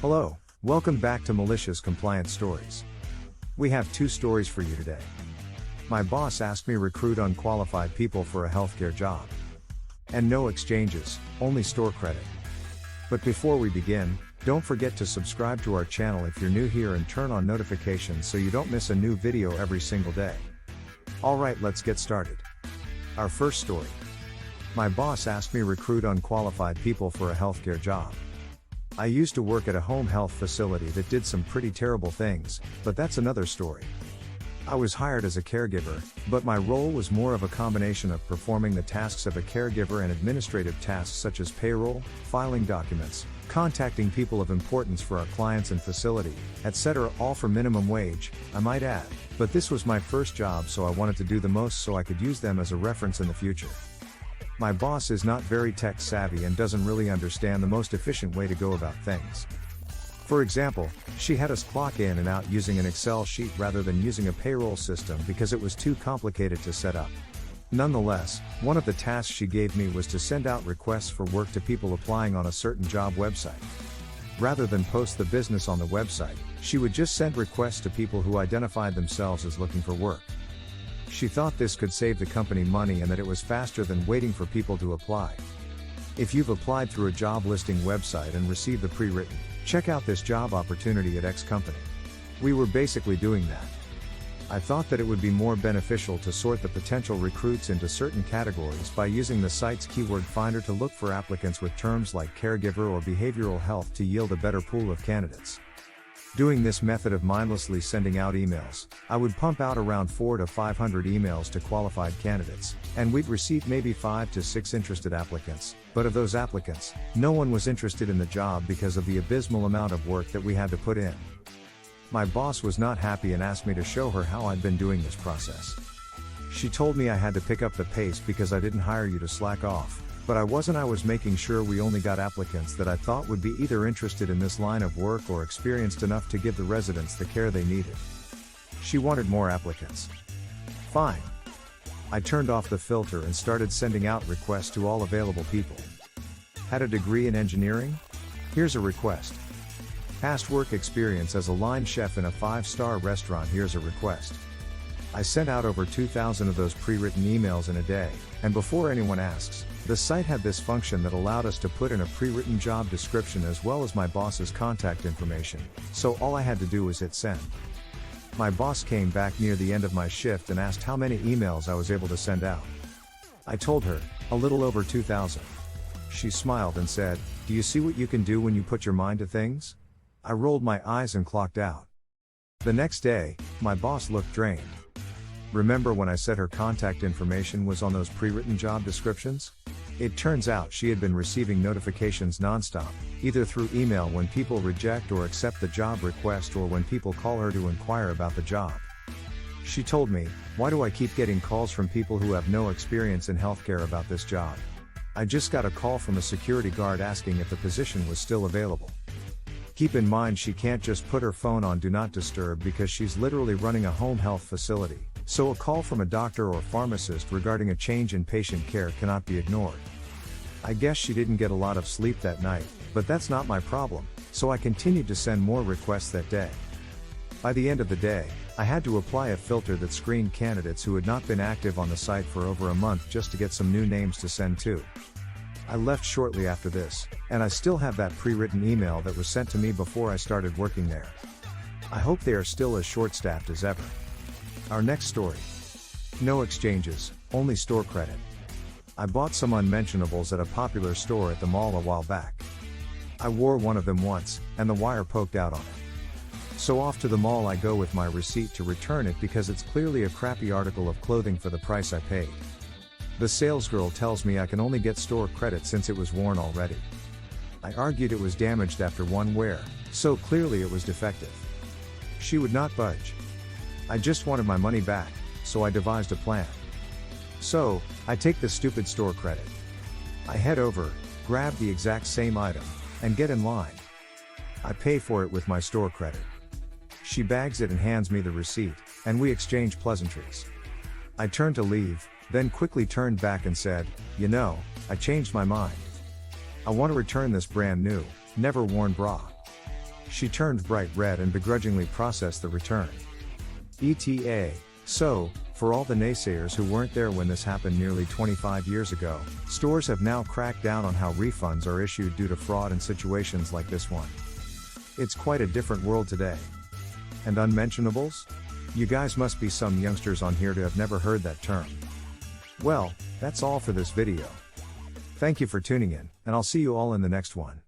Hello, welcome back to Malicious Compliance Stories. We have two stories for you today. My boss asked me to recruit unqualified people for a healthcare job. And no exchanges, only store credit. But before we begin, don't forget to subscribe to our channel if you're new here and turn on notifications so you don't miss a new video every single day. Alright, let's get started. Our first story. My boss asked me to recruit unqualified people for a healthcare job. I used to work at a home health facility that did some pretty terrible things, but that's another story. I was hired as a caregiver, but my role was more of a combination of performing the tasks of a caregiver and administrative tasks such as payroll, filing documents, contacting people of importance for our clients and facility, etc., all for minimum wage, I might add. But this was my first job, so I wanted to do the most so I could use them as a reference in the future. My boss is not very tech savvy and doesn't really understand the most efficient way to go about things. For example, she had us clock in and out using an Excel sheet rather than using a payroll system because it was too complicated to set up. Nonetheless, one of the tasks she gave me was to send out requests for work to people applying on a certain job website. Rather than post the business on the website, she would just send requests to people who identified themselves as looking for work. She thought this could save the company money and that it was faster than waiting for people to apply. If you've applied through a job listing website and received the pre-written, check out this job opportunity at X company. We were basically doing that. I thought that it would be more beneficial to sort the potential recruits into certain categories by using the site's keyword finder to look for applicants with terms like caregiver or behavioral health to yield a better pool of candidates. Doing this method of mindlessly sending out emails, I would pump out around 400 to 500 emails to qualified candidates, and we'd receive maybe 5 to 6 interested applicants, but of those applicants, no one was interested in the job because of the abysmal amount of work that we had to put in. My boss was not happy and asked me to show her how I'd been doing this process. She told me I had to pick up the pace because I didn't hire you to slack off. But I was making sure we only got applicants that I thought would be either interested in this line of work or experienced enough to give the residents the care they needed. She wanted more applicants. Fine. I turned off the filter and started sending out requests to all available people. Had a degree in engineering? Here's a request. Past work experience as a line chef in a 5-star restaurant? Here's a request. I sent out over 2,000 of those pre-written emails in a day, and before anyone asks, the site had this function that allowed us to put in a pre-written job description as well as my boss's contact information, so all I had to do was hit send. My boss came back near the end of my shift and asked how many emails I was able to send out. I told her, a little over 2,000. She smiled and said, "Do you see what you can do when you put your mind to things?" I rolled my eyes and clocked out. The next day, my boss looked drained. Remember when I said her contact information was on those pre-written job descriptions? It turns out she had been receiving notifications nonstop, either through email when people reject or accept the job request or when people call her to inquire about the job. She told me, "Why do I keep getting calls from people who have no experience in healthcare about this job? I just got a call from a security guard asking if the position was still available." Keep in mind she can't just put her phone on Do Not Disturb because she's literally running a home health facility, so a call from a doctor or pharmacist regarding a change in patient care cannot be ignored. I guess she didn't get a lot of sleep that night, but that's not my problem, so I continued to send more requests that day. By the end of the day, I had to apply a filter that screened candidates who had not been active on the site for over a month just to get some new names to send to. I left shortly after this, and I still have that pre-written email that was sent to me before I started working there. I hope they are still as short-staffed as ever. Our next story. No exchanges, only store credit. I bought some unmentionables at a popular store at the mall a while back. I wore one of them once, and the wire poked out on it. So off to the mall I go with my receipt to return it because it's clearly a crappy article of clothing for the price I paid. The salesgirl tells me I can only get store credit since it was worn already. I argued it was damaged after one wear, so clearly it was defective. She would not budge. I just wanted my money back, so I devised a plan. So, I take the stupid store credit. I head over, grab the exact same item, and get in line. I pay for it with my store credit. She bags it and hands me the receipt, and we exchange pleasantries. I turned to leave, then quickly turned back and said, "You know, I changed my mind. I want to return this brand new, never worn bra." She turned bright red and begrudgingly processed the return. ETA. So, for all the naysayers who weren't there when this happened nearly 25 years ago, stores have now cracked down on how refunds are issued due to fraud in situations like this one. It's quite a different world today. And unmentionables? You guys must be some youngsters on here to have never heard that term. Well, that's all for this video. Thank you for tuning in, and I'll see you all in the next one.